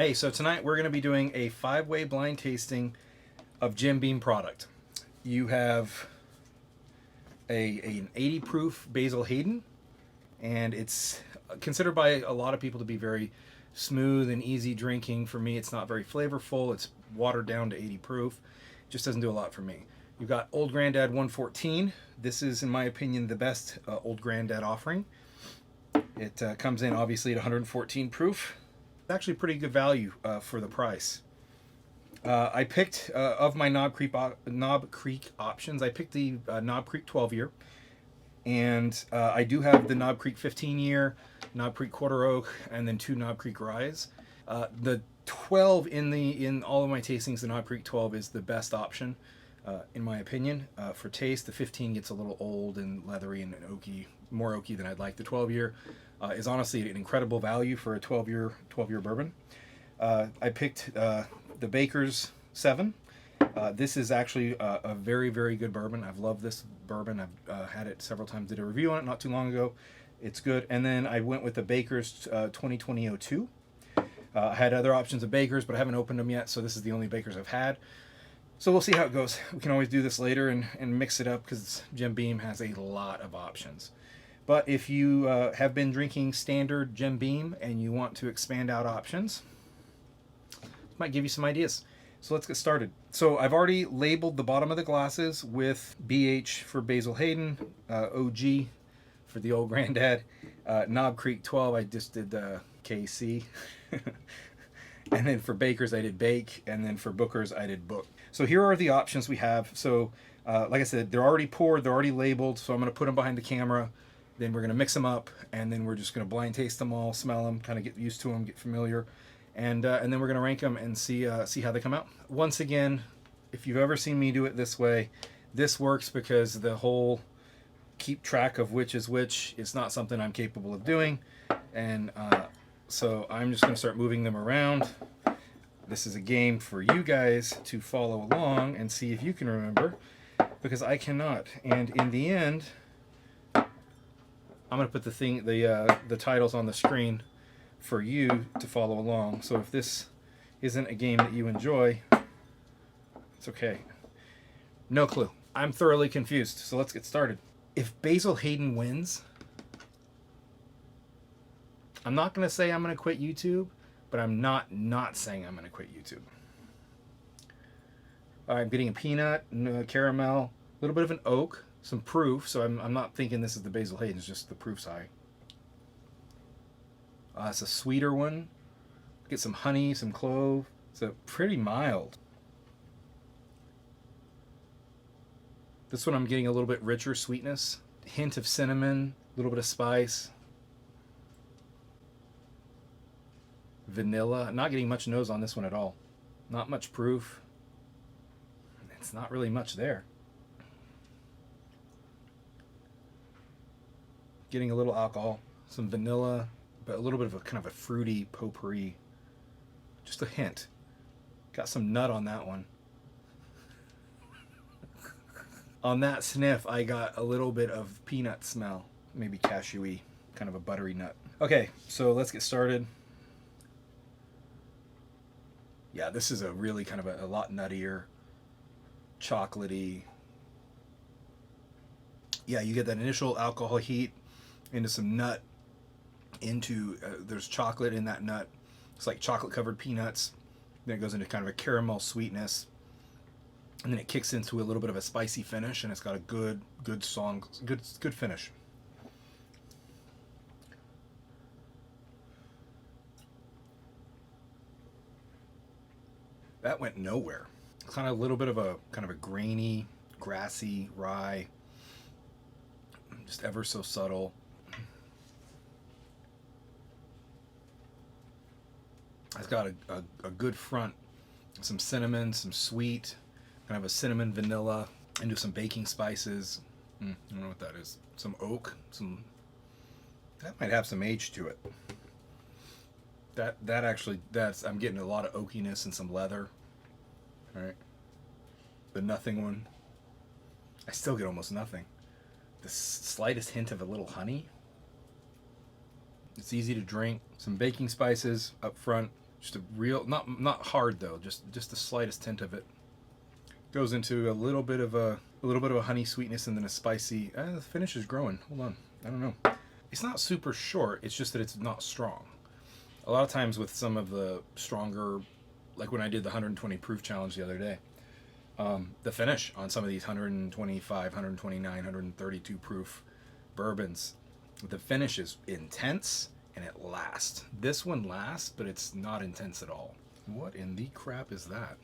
Hey, so tonight we're going to be doing a 5-way blind tasting of Jim Beam product. You have an 80 proof Basil Hayden, and it's considered by a lot of people to be very smooth and easy drinking. For me, it's not very flavorful. It's watered down to 80 proof. It just doesn't do a lot for me. You've got Old Grandad 114. This is, in my opinion, the best Old Grandad offering. It comes in obviously at 114 proof. Actually pretty good value for the price. I picked of my Knob Creek options. I picked the Knob Creek 12 year, and I do have the Knob Creek 15 year, Knob Creek Quarter Oak, and then 2 Knob Creek Ryes. The 12 in all of my tastings, the Knob Creek 12 is the best option in my opinion for taste. The 15 gets a little old and leathery and oaky, more oaky than I'd like. The 12 year is honestly an incredible value for a 12 year bourbon. I picked the Baker's 7. This is actually a very, very good bourbon. I've loved this bourbon. I've had it several times. Did a review on it not too long ago. It's good. And then I went with the Baker's 2020-02. I had other options of Baker's, but I haven't opened them yet, so this is the only Baker's I've had. So we'll see how it goes. We can always do this later and mix it up because Jim Beam has a lot of options. But if you have been drinking standard Jim Beam and you want to expand out options, it might give you some ideas. So let's get started. So I've already labeled the bottom of the glasses with BH for Basil Hayden, OG for the Old Grandad, Knob Creek 12, I just did KC. And then for Baker's, I did Bake. And then for Booker's, I did Book. So here are the options we have. So like I said, they're already poured, they're already labeled. So I'm going to put them behind the camera. Then we're going to mix them up. And then we're just going to blind taste them all, smell them, kind of get used to them, get familiar. And then we're going to rank them and see how they come out. Once again, if you've ever seen me do it this way, this works because the whole keep track of which is which is not something I'm capable of doing. And so I'm just going to start moving them around. This is a game for you guys to follow along and see if you can remember, because I cannot. And in the end, I'm going to put the titles on the screen for you to follow along. So if this isn't a game that you enjoy, it's okay. No clue. I'm thoroughly confused. So let's get started. If Basil Hayden wins, I'm not going to say I'm going to quit YouTube, but I'm not saying I'm going to quit YouTube. I'm getting a peanut, caramel, a little bit of an oak, some proof. So I'm not thinking this is the Basil Hayden, it's just the proof's high. It's a sweeter one. Get some honey, some clove. It's a pretty mild. This one I'm getting a little bit richer sweetness. Hint of cinnamon, a little bit of spice. Vanilla. Not getting much nose on this one at all. Not much proof. It's not really much there. Getting a little alcohol. Some vanilla, but a little bit of a kind of a fruity potpourri. Just a hint. Got some nut on that one. On that sniff, I got a little bit of peanut smell. Maybe cashewy, kind of a buttery nut. Okay, so let's get started. Yeah, this is a really kind of a lot nuttier, chocolatey. Yeah, you get that initial alcohol heat into some nut, into there's chocolate in that nut. It's like chocolate covered peanuts. Then it goes into kind of a caramel sweetness, and then it kicks into a little bit of a spicy finish, and it's got a good finish. That went nowhere. Kind of a little bit of a grainy, grassy rye, just ever so subtle. It's got a good front, some cinnamon, some sweet, kind of a cinnamon vanilla, into some baking spices. I don't know what that is. Some oak, that might have some age to it. I'm getting a lot of oakiness and some leather. All right. The nothing one, I still get almost nothing. The slightest hint of a little honey. It's easy to drink. Some baking spices up front. Just a real, not hard though, just the slightest tint of it. Goes into a little bit of a honey sweetness and then a spicy. The finish is growing. Hold on, I don't know. It's not super short. It's just that it's not strong. A lot of times with some of the stronger, like when I did the 120 proof challenge the other day, the finish on some of these 125, 129, 132 proof bourbons, the finish is intense and it lasts. This one lasts, but it's not intense at all. What in the crap is that?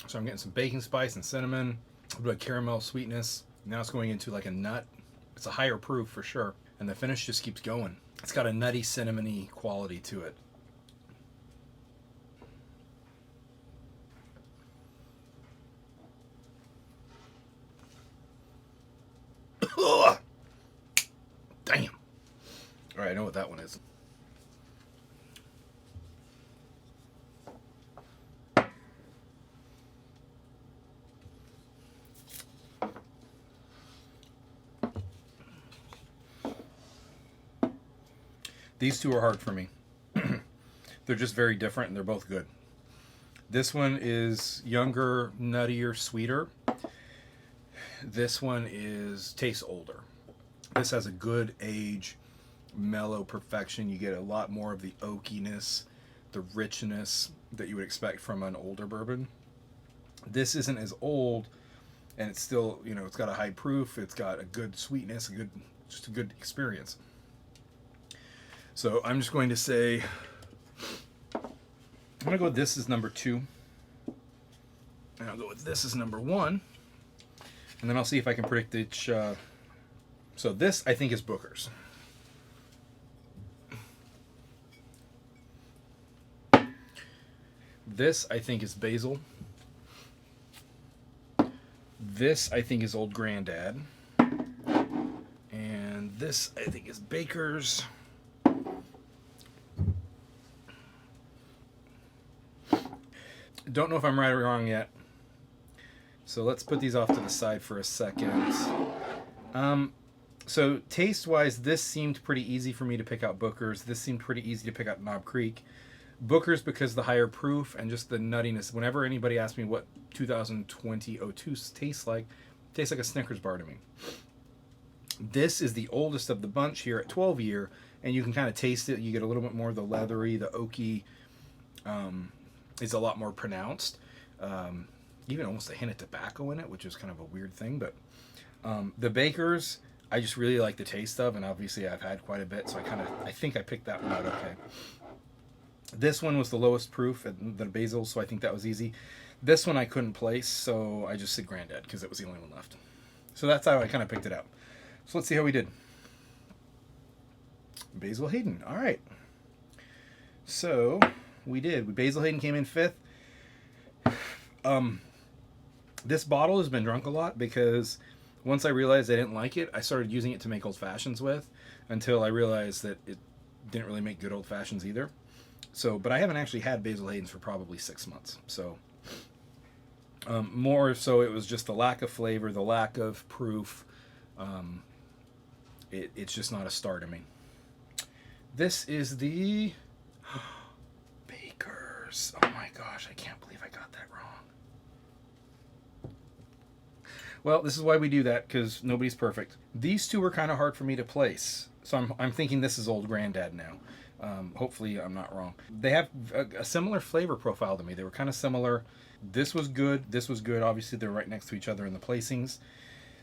So I'm getting some baking spice and cinnamon, a bit of caramel sweetness. Now it's going into like a nut. It's a higher proof for sure. And the finish just keeps going. It's got a nutty, cinnamony quality to it. Damn. All right, I know what that one is. These two are hard for me. They're just very different and they're both good. This one is younger, nuttier, sweeter. This one tastes older. This has a good age, mellow perfection. You get a lot more of the oakiness, the richness that you would expect from an older bourbon. This isn't as old, and it's still, it's got a high proof. It's got a good sweetness, just a good experience. So I'm just going to say, I'm going to go with this as number 2. And I'll go with this as number 1. And then I'll see if I can predict each. So this, I think, is Booker's. This, I think, is Basil. This, I think, is Old Grandad. And this, I think, is Baker's. Don't know if I'm right or wrong yet. So let's put these off to the side for a second. So taste-wise, this seemed pretty easy for me to pick out Booker's. This seemed pretty easy to pick out Knob Creek. Booker's because the higher proof and just the nuttiness. Whenever anybody asks me what 2020 02 tastes like a Snickers bar to me. This is the oldest of the bunch here at 12 year, and you can kind of taste it. You get a little bit more of the leathery, the oaky. Is a lot more pronounced. Even almost a hint of tobacco in it, which is kind of a weird thing. But the Baker's, I just really like the taste of, and obviously I've had quite a bit, so I think I picked that one out okay. This one was the lowest proof at the Basil, so I think that was easy. This one I couldn't place, so I just said Grandad because it was the only one left. So that's how I kind of picked it out. So let's see how we did. Basil Hayden. All right. So we did. Basil Hayden came in 5th. This bottle has been drunk a lot because once I realized I didn't like it, I started using it to make old fashions with until I realized that it didn't really make good old fashions either. So, but I haven't actually had Basil Hayden's for probably 6 months. So, more so it was just the lack of flavor, the lack of proof. It's just not a star to me. This is the Baker's. Oh my gosh, I can't believe I got that wrong. Well, this is why we do that, because nobody's perfect. These two were kind of hard for me to place. So I'm thinking this is Old Grandad now. Hopefully I'm not wrong. They have a similar flavor profile to me. They were kind of similar. This was good. This was good. Obviously, they're right next to each other in the placings.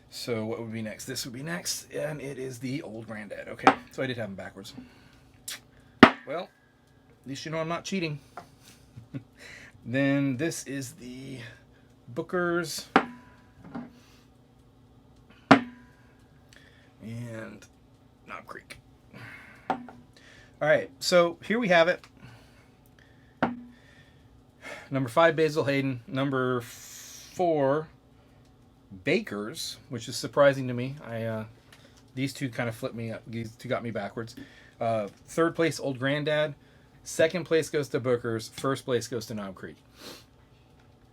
So what would be next? This would be next, and it is the Old Grandad. Okay, so I did have them backwards. Well, at least you know I'm not cheating. Then this is the Booker's. And Knob Creek. All right, so here we have it. Number 5, Basil Hayden. Number 4, Baker's, which is surprising to me. These two kind of flipped me up. These two got me backwards. 3rd place, Old Grandad. 2nd place goes to Booker's. 1st place goes to Knob Creek.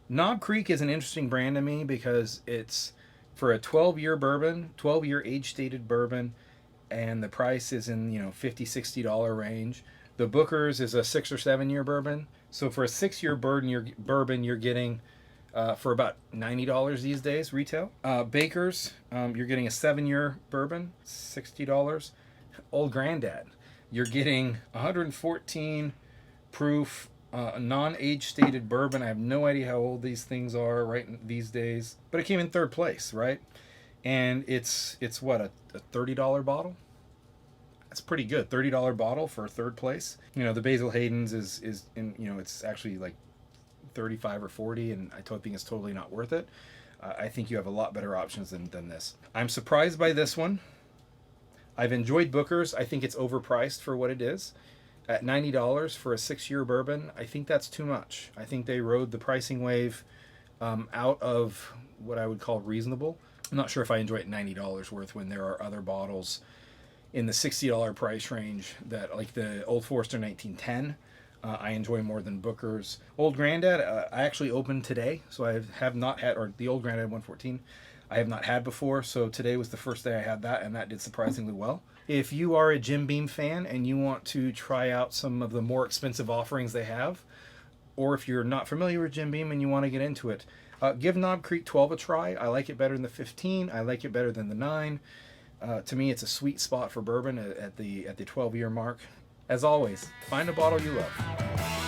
Knob Creek is an interesting brand to me because it's for a 12-year bourbon, 12-year age-stated bourbon, and the price is in $50-$60 range. The Booker's is a 6 or 7 year bourbon. So for a 6 year bourbon, you're getting for about $90 these days retail. Baker's, you're getting a 7 year bourbon, $60. Old Grandad, you're getting 114 proof, non-age stated bourbon. I have no idea how old these things are these days, but it came in third place, right? And it's what, a $30 bottle. That's pretty good. $30 bottle for third place. You know, the Basil Hayden's is in, you know, it's actually like 35 or 40, and I think it's totally not worth it. I think you have a lot better options than this. I'm surprised by this one. I've enjoyed Booker's. I think it's overpriced for what it is. At $90 for a 6 year bourbon, I think that's too much. I think they rode the pricing wave out of what I would call reasonable. I'm not sure if I enjoy it $90 worth when there are other bottles in the $60 price range that, like the Old Forester 1910, I enjoy more than Booker's. Old Grandad, I actually opened today, so I have not had, or the Old Grandad 114, I have not had before, so today was the first day I had that, and that did surprisingly well. If you are a Jim Beam fan and you want to try out some of the more expensive offerings they have, or if you're not familiar with Jim Beam and you want to get into it, give Knob Creek 12 a try. I like it better than the 15. I like it better than the 9. To me, it's a sweet spot for bourbon at the 12 year mark. As always, find a bottle you love.